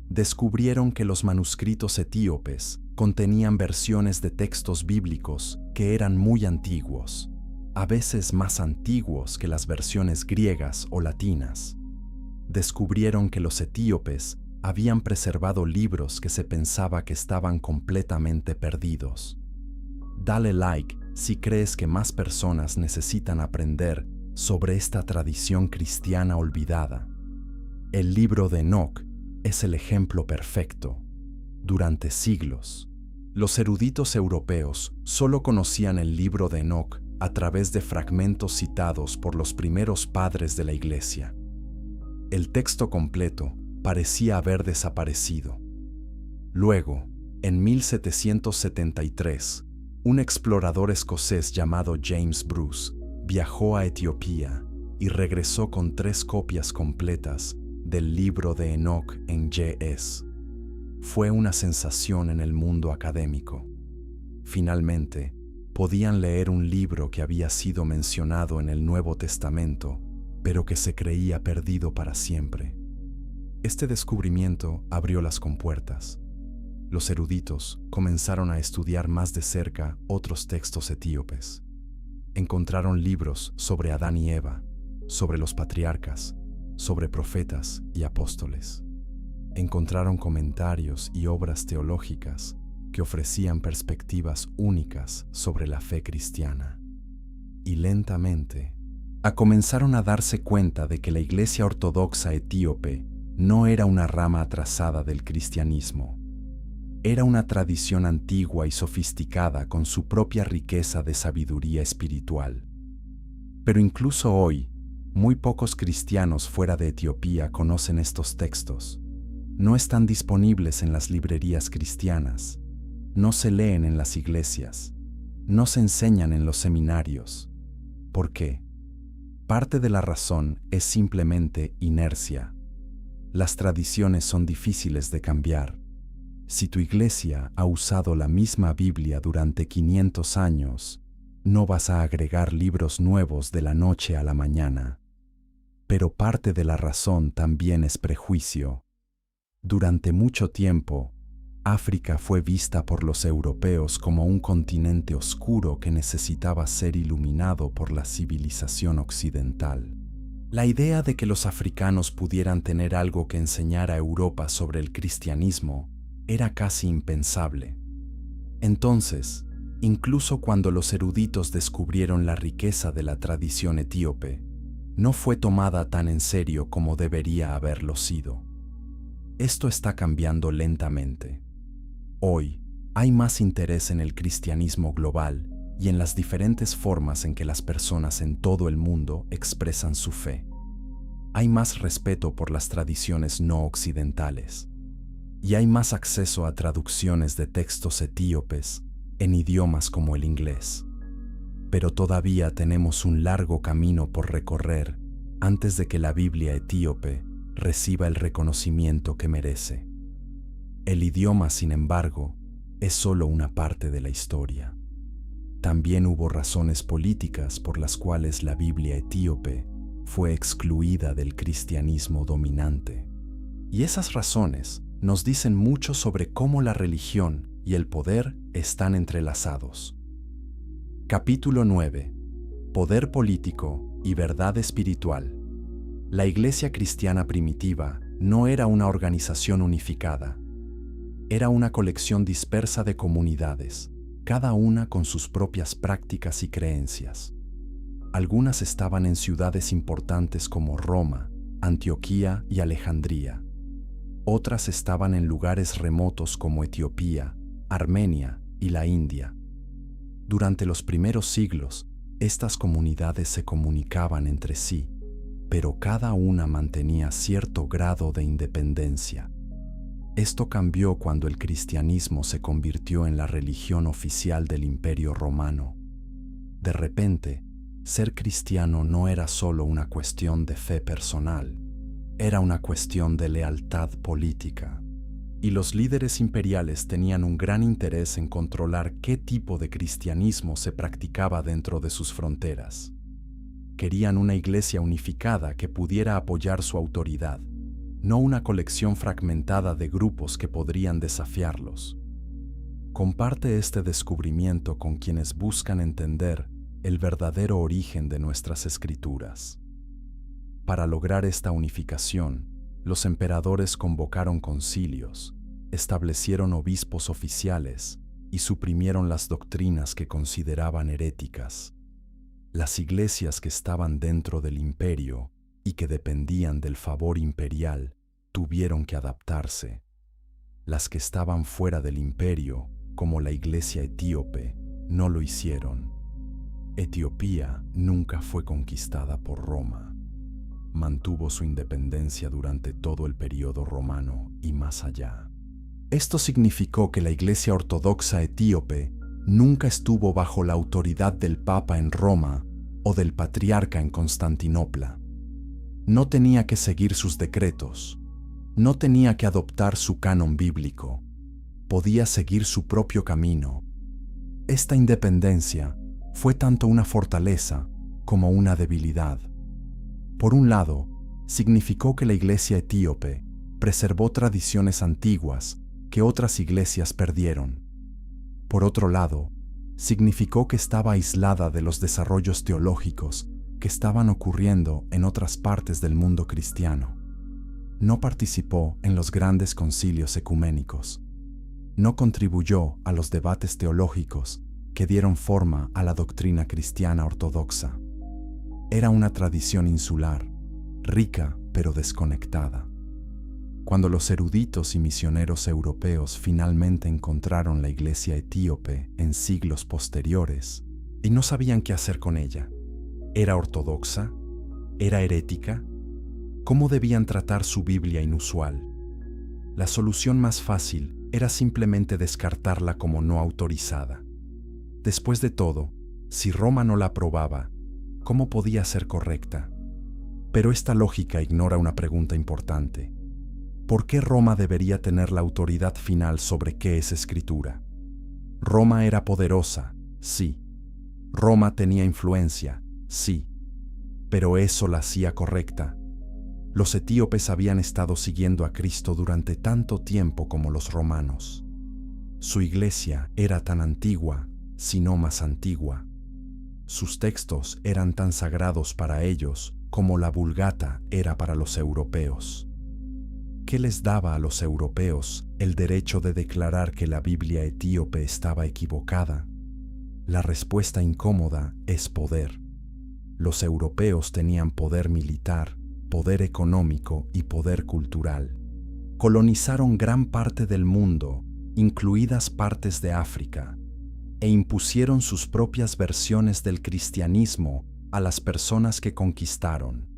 Descubrieron que los manuscritos etíopes contenían versiones de textos bíblicos que eran muy antiguos, a veces más antiguos que las versiones griegas o latinas. Descubrieron que los etíopes habían preservado libros que se pensaba que estaban completamente perdidos. Dale like si crees que más personas necesitan aprender sobre esta tradición cristiana olvidada. El libro de Enoc es el ejemplo perfecto. Durante siglos, los eruditos europeos solo conocían el libro de Enoc a través de fragmentos citados por los primeros padres de la Iglesia. El texto completo parecía haber desaparecido. Luego, en 1773, un explorador escocés llamado James Bruce viajó a Etiopía y regresó con 3 copias completas del libro de Enoc en ge'ez. Fue una sensación en el mundo académico. Finalmente, podían leer un libro que había sido mencionado en el Nuevo Testamento, pero que se creía perdido para siempre. Este descubrimiento abrió las compuertas. Los eruditos comenzaron a estudiar más de cerca otros textos etíopes. Encontraron libros sobre Adán y Eva, sobre los patriarcas, sobre profetas y apóstoles. Encontraron comentarios y obras teológicas que ofrecían perspectivas únicas sobre la fe cristiana. Y lentamente, comenzaron a darse cuenta de que la Iglesia Ortodoxa etíope no era una rama atrasada del cristianismo. Era una tradición antigua y sofisticada con su propia riqueza de sabiduría espiritual. Pero incluso hoy, muy pocos cristianos fuera de Etiopía conocen estos textos. No están disponibles en las librerías cristianas, no se leen en las iglesias, no se enseñan en los seminarios. ¿Por qué? Parte de la razón es simplemente inercia. Las tradiciones son difíciles de cambiar. Si tu iglesia ha usado la misma Biblia durante 500 años, no vas a agregar libros nuevos de la noche a la mañana. Pero parte de la razón también es prejuicio. Durante mucho tiempo, África fue vista por los europeos como un continente oscuro que necesitaba ser iluminado por la civilización occidental. La idea de que los africanos pudieran tener algo que enseñar a Europa sobre el cristianismo era casi impensable. Entonces, incluso cuando los eruditos descubrieron la riqueza de la tradición etíope, no fue tomada tan en serio como debería haberlo sido. Esto está cambiando lentamente. Hoy, hay más interés en el cristianismo global y en las diferentes formas en que las personas en todo el mundo expresan su fe. Hay más respeto por las tradiciones no occidentales. Y hay más acceso a traducciones de textos etíopes en idiomas como el inglés. Pero todavía tenemos un largo camino por recorrer antes de que la Biblia etíope reciba el reconocimiento que merece. El idioma, sin embargo, es solo una parte de la historia. También hubo razones políticas por las cuales la Biblia etíope fue excluida del cristianismo dominante. Y esas razones nos dicen mucho sobre cómo la religión y el poder están entrelazados. Capítulo 9. Poder político y verdad espiritual. La Iglesia cristiana primitiva no era una organización unificada. Era una colección dispersa de comunidades, cada una con sus propias prácticas y creencias. Algunas estaban en ciudades importantes como Roma, Antioquía y Alejandría. Otras estaban en lugares remotos como Etiopía, Armenia y la India. Durante los primeros siglos, estas comunidades se comunicaban entre sí, pero cada una mantenía cierto grado de independencia. Esto cambió cuando el cristianismo se convirtió en la religión oficial del Imperio Romano. De repente, ser cristiano no era solo una cuestión de fe personal, era una cuestión de lealtad política. Y los líderes imperiales tenían un gran interés en controlar qué tipo de cristianismo se practicaba dentro de sus fronteras. Querían una iglesia unificada que pudiera apoyar su autoridad, no una colección fragmentada de grupos que podrían desafiarlos. Comparte este descubrimiento con quienes buscan entender el verdadero origen de nuestras escrituras. Para lograr esta unificación, Los emperadores convocaron concilios, establecieron obispos oficiales y suprimieron las doctrinas que consideraban heréticas. Las iglesias que estaban dentro del imperio y que dependían del favor imperial tuvieron que adaptarse. Las que estaban fuera del imperio, como la iglesia etíope, no lo hicieron. Etiopía nunca fue conquistada por Roma. Mantuvo su independencia durante todo el periodo romano y más allá. Esto significó que la Iglesia Ortodoxa etíope nunca estuvo bajo la autoridad del Papa en Roma o del Patriarca en Constantinopla. No tenía que seguir sus decretos, no tenía que adoptar su canon bíblico, podía seguir su propio camino. Esta independencia fue tanto una fortaleza como una debilidad. Por un lado, significó que la Iglesia etíope preservó tradiciones antiguas que otras iglesias perdieron. Por otro lado, significó que estaba aislada de los desarrollos teológicos que estaban ocurriendo en otras partes del mundo cristiano. No participó en los grandes concilios ecuménicos. No contribuyó a los debates teológicos que dieron forma a la doctrina cristiana ortodoxa. Era una tradición insular, rica pero desconectada. Cuando los eruditos y misioneros europeos finalmente encontraron la iglesia etíope en siglos posteriores y no sabían qué hacer con ella, ¿era ortodoxa? ¿Era herética? ¿Cómo debían tratar su Biblia inusual? La solución más fácil era simplemente descartarla como no autorizada. Después de todo, si Roma no la aprobaba, ¿cómo podía ser correcta? Pero esta lógica ignora una pregunta importante. ¿Por qué Roma debería tener la autoridad final sobre qué es escritura? Roma era poderosa, sí. Roma tenía influencia, sí. Pero ¿eso la hacía correcta? Los etíopes habían estado siguiendo a Cristo durante tanto tiempo como los romanos. Su iglesia era tan antigua, si no más antigua. Sus textos eran tan sagrados para ellos como la Vulgata era para los europeos. ¿Qué les daba a los europeos el derecho de declarar que la Biblia etíope estaba equivocada? La respuesta incómoda es poder. Los europeos tenían poder militar, poder económico y poder cultural. Colonizaron gran parte del mundo, incluidas partes de África, e impusieron sus propias versiones del cristianismo a las personas que conquistaron.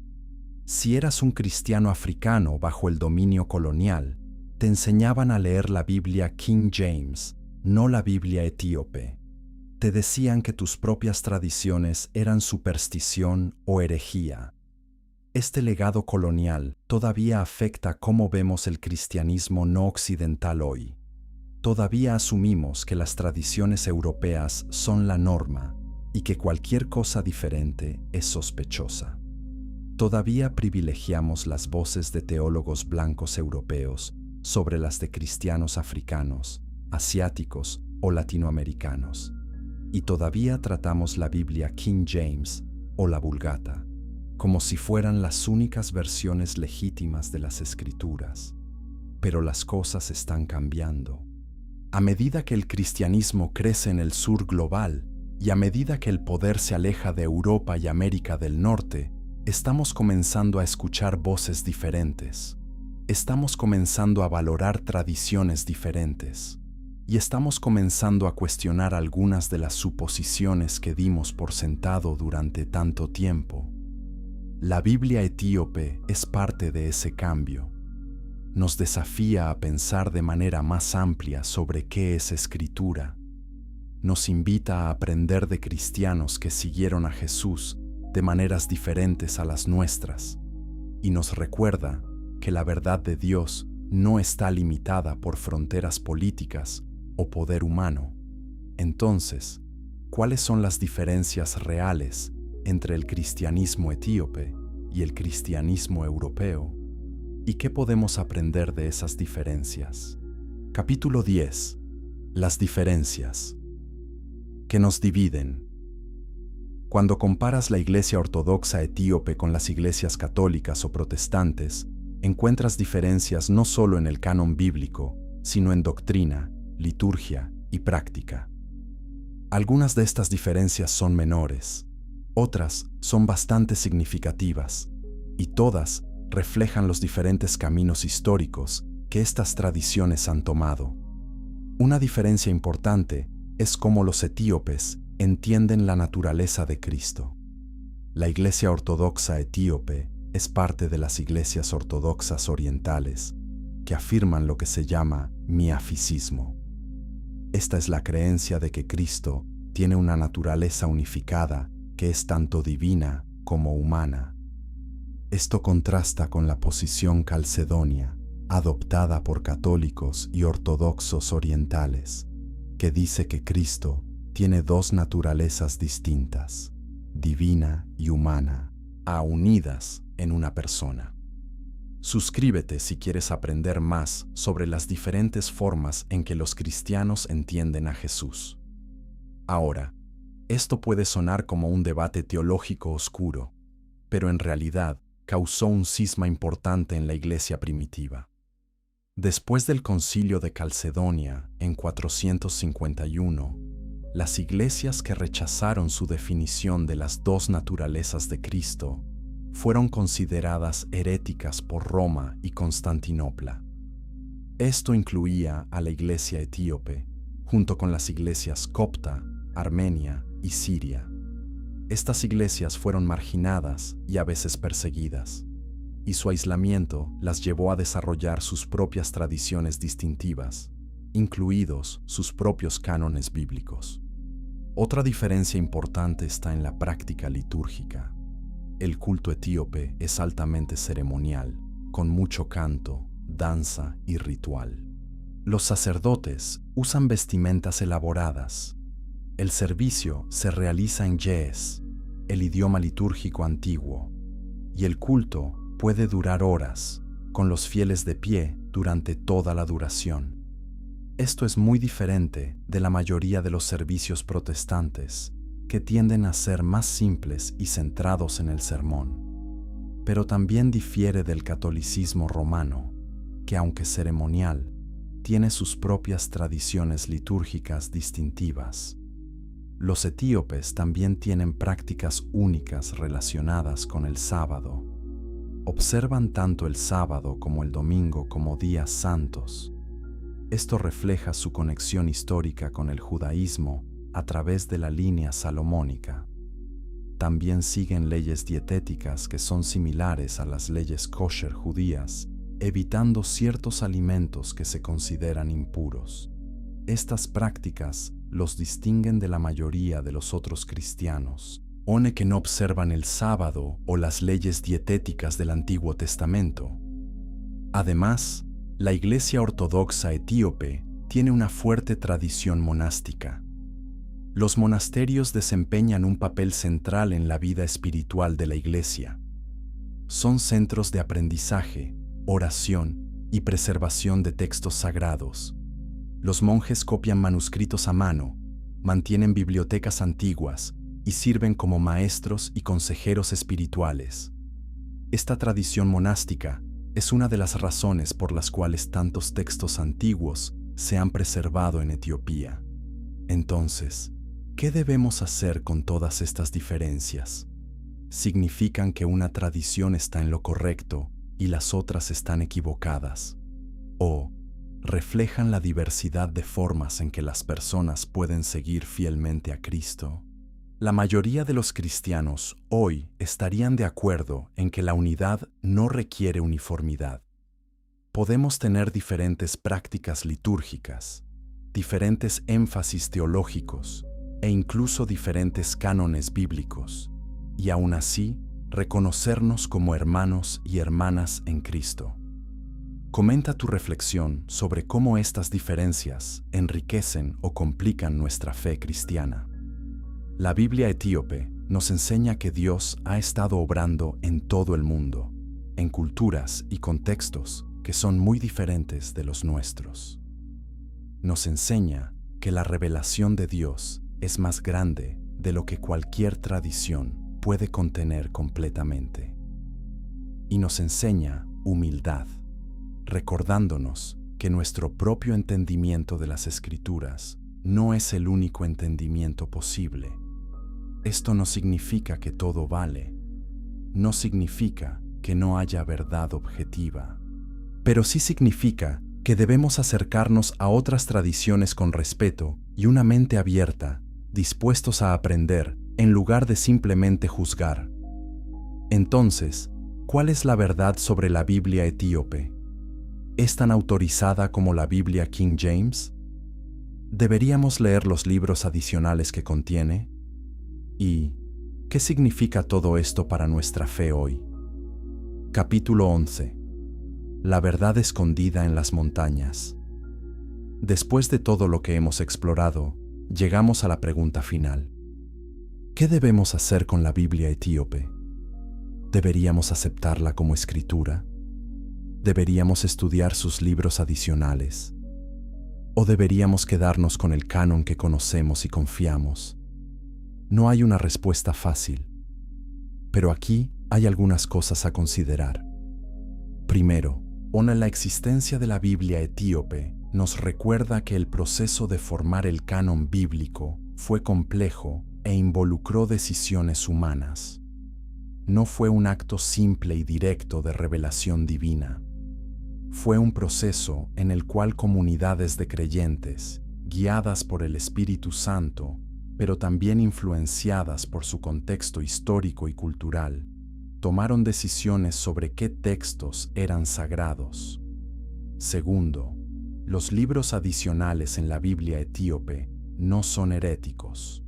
Si eras un cristiano africano bajo el dominio colonial, te enseñaban a leer la Biblia King James, no la Biblia etíope. Te decían que tus propias tradiciones eran superstición o herejía. Este legado colonial todavía afecta cómo vemos el cristianismo no occidental hoy. Todavía asumimos que las tradiciones europeas son la norma y que cualquier cosa diferente es sospechosa. Todavía privilegiamos las voces de teólogos blancos europeos sobre las de cristianos africanos, asiáticos o latinoamericanos. Y todavía tratamos la Biblia King James o la Vulgata como si fueran las únicas versiones legítimas de las Escrituras. Pero las cosas están cambiando. A medida que el cristianismo crece en el sur global y a medida que el poder se aleja de Europa y América del Norte, estamos comenzando a escuchar voces diferentes. Estamos comenzando a valorar tradiciones diferentes. Y estamos comenzando a cuestionar algunas de las suposiciones que dimos por sentado durante tanto tiempo. La Biblia etíope es parte de ese cambio. Nos desafía a pensar de manera más amplia sobre qué es escritura. Nos invita a aprender de cristianos que siguieron a Jesús de maneras diferentes a las nuestras. Y nos recuerda que la verdad de Dios no está limitada por fronteras políticas o poder humano. Entonces, ¿cuáles son las diferencias reales entre el cristianismo etíope y el cristianismo europeo? ¿Y qué podemos aprender de esas diferencias? Capítulo 10. Las diferencias que nos dividen. Cuando comparas la Iglesia Ortodoxa etíope con las iglesias católicas o protestantes, encuentras diferencias no solo en el canon bíblico, sino en doctrina, liturgia y práctica. Algunas de estas diferencias son menores, otras son bastante significativas, y todas reflejan los diferentes caminos históricos que estas tradiciones han tomado. Una diferencia importante es cómo los etíopes entienden la naturaleza de Cristo. La Iglesia Ortodoxa etíope es parte de las iglesias ortodoxas orientales, que afirman lo que se llama miafisismo. Esta es la creencia de que Cristo tiene una naturaleza unificada que es tanto divina como humana. Esto contrasta con la posición calcedonia, adoptada por católicos y ortodoxos orientales, que dice que Cristo tiene dos naturalezas distintas, divina y humana, unidas en una persona. Suscríbete si quieres aprender más sobre las diferentes formas en que los cristianos entienden a Jesús. Ahora, esto puede sonar como un debate teológico oscuro, pero en realidad causó un cisma importante en la iglesia primitiva. Después del Concilio de Calcedonia en 451, las iglesias que rechazaron su definición de las dos naturalezas de Cristo fueron consideradas heréticas por Roma y Constantinopla. Esto incluía a la iglesia etíope, junto con las iglesias copta, armenia y siria. Estas iglesias fueron marginadas y a veces perseguidas, y su aislamiento las llevó a desarrollar sus propias tradiciones distintivas, incluidos sus propios cánones bíblicos. Otra diferencia importante está en la práctica litúrgica. El culto etíope es altamente ceremonial, con mucho canto, danza y ritual. Los sacerdotes usan vestimentas elaboradas. El servicio se realiza en ge'ez, el idioma litúrgico antiguo, y el culto puede durar horas, con los fieles de pie durante toda la duración. Esto es muy diferente de la mayoría de los servicios protestantes, que tienden a ser más simples y centrados en el sermón. Pero también difiere del catolicismo romano, que aunque ceremonial, tiene sus propias tradiciones litúrgicas distintivas. Los etíopes también tienen prácticas únicas relacionadas con el sábado. Observan tanto el sábado como el domingo como días santos. Esto refleja su conexión histórica con el judaísmo a través de la línea salomónica. También siguen leyes dietéticas que son similares a las leyes kosher judías, evitando ciertos alimentos que se consideran impuros. Estas prácticas los distinguen de la mayoría de los otros cristianos, que no observan el sábado o las leyes dietéticas del Antiguo Testamento. Además, la Iglesia Ortodoxa etíope tiene una fuerte tradición monástica. Los monasterios desempeñan un papel central en la vida espiritual de la Iglesia. Son centros de aprendizaje, oración y preservación de textos sagrados. Los monjes copian manuscritos a mano, mantienen bibliotecas antiguas y sirven como maestros y consejeros espirituales. Esta tradición monástica es una de las razones por las cuales tantos textos antiguos se han preservado en Etiopía. Entonces, ¿qué debemos hacer con todas estas diferencias? ¿Significan que una tradición está en lo correcto y las otras están equivocadas? ¿O reflejan la diversidad de formas en que las personas pueden seguir fielmente a Cristo? La mayoría de los cristianos hoy estarían de acuerdo en que la unidad no requiere uniformidad. Podemos tener diferentes prácticas litúrgicas, diferentes énfasis teológicos e incluso diferentes cánones bíblicos, y aún así reconocernos como hermanos y hermanas en Cristo. Comenta tu reflexión sobre cómo estas diferencias enriquecen o complican nuestra fe cristiana. La Biblia etíope nos enseña que Dios ha estado obrando en todo el mundo, en culturas y contextos que son muy diferentes de los nuestros. Nos enseña que la revelación de Dios es más grande de lo que cualquier tradición puede contener completamente. Y nos enseña humildad, recordándonos que nuestro propio entendimiento de las Escrituras no es el único entendimiento posible. Esto no significa que todo vale, no significa que no haya verdad objetiva, pero sí significa que debemos acercarnos a otras tradiciones con respeto y una mente abierta, dispuestos a aprender en lugar de simplemente juzgar. Entonces, ¿cuál es la verdad sobre la Biblia etíope? ¿Es tan autorizada como la Biblia King James? ¿Deberíamos leer los libros adicionales que contiene? ¿Y qué significa todo esto para nuestra fe hoy? Capítulo 11. La verdad escondida en las montañas. Después de todo lo que hemos explorado, llegamos a la pregunta final. ¿Qué debemos hacer con la Biblia etíope? ¿Deberíamos aceptarla como escritura? ¿Deberíamos estudiar sus libros adicionales? ¿O deberíamos quedarnos con el canon que conocemos y confiamos? No hay una respuesta fácil, pero aquí hay algunas cosas a considerar. Primero, la existencia de la Biblia etíope nos recuerda que el proceso de formar el canon bíblico fue complejo e involucró decisiones humanas. No fue un acto simple y directo de revelación divina. Fue un proceso en el cual comunidades de creyentes, guiadas por el Espíritu Santo, pero también influenciadas por su contexto histórico y cultural, tomaron decisiones sobre qué textos eran sagrados. Segundo, los libros adicionales en la Biblia etíope no son heréticos.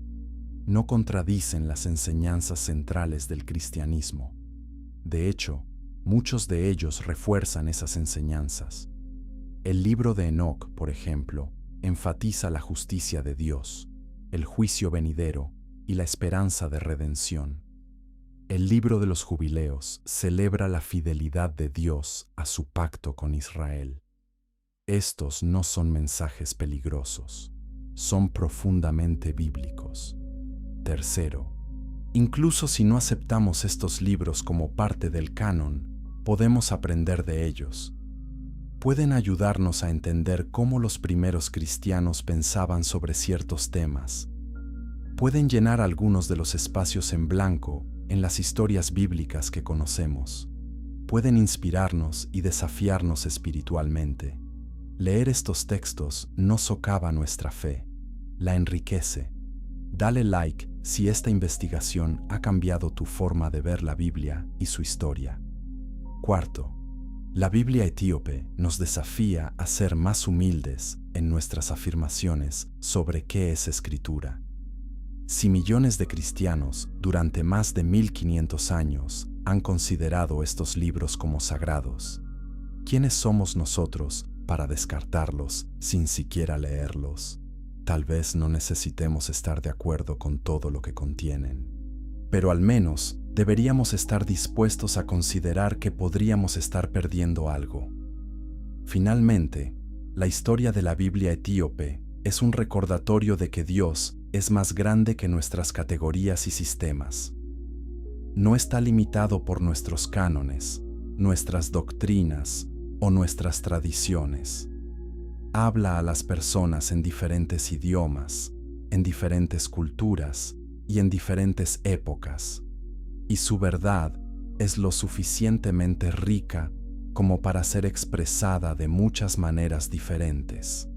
No contradicen las enseñanzas centrales del cristianismo. De hecho, muchos de ellos refuerzan esas enseñanzas. El libro de Enoc, por ejemplo, enfatiza la justicia de Dios, el juicio venidero y la esperanza de redención. El libro de los Jubileos celebra la fidelidad de Dios a su pacto con Israel. Estos no son mensajes peligrosos, son profundamente bíblicos. Tercero, incluso si no aceptamos estos libros como parte del canon, podemos aprender de ellos. Pueden ayudarnos a entender cómo los primeros cristianos pensaban sobre ciertos temas. Pueden llenar algunos de los espacios en blanco en las historias bíblicas que conocemos. Pueden inspirarnos y desafiarnos espiritualmente. Leer estos textos no socava nuestra fe, la enriquece. Dale like si esta investigación ha cambiado tu forma de ver la Biblia y su historia. Cuarto, la Biblia etíope nos desafía a ser más humildes en nuestras afirmaciones sobre qué es escritura. Si millones de cristianos durante más de 1500 años han considerado estos libros como sagrados, ¿quiénes somos nosotros para descartarlos sin siquiera leerlos? Tal vez no necesitemos estar de acuerdo con todo lo que contienen, pero al menos deberíamos estar dispuestos a considerar que podríamos estar perdiendo algo. Finalmente, la historia de la Biblia etíope es un recordatorio de que Dios es más grande que nuestras categorías y sistemas. No está limitado por nuestros cánones, nuestras doctrinas o nuestras tradiciones. Habla a las personas en diferentes idiomas, en diferentes culturas y en diferentes épocas, y su verdad es lo suficientemente rica como para ser expresada de muchas maneras diferentes.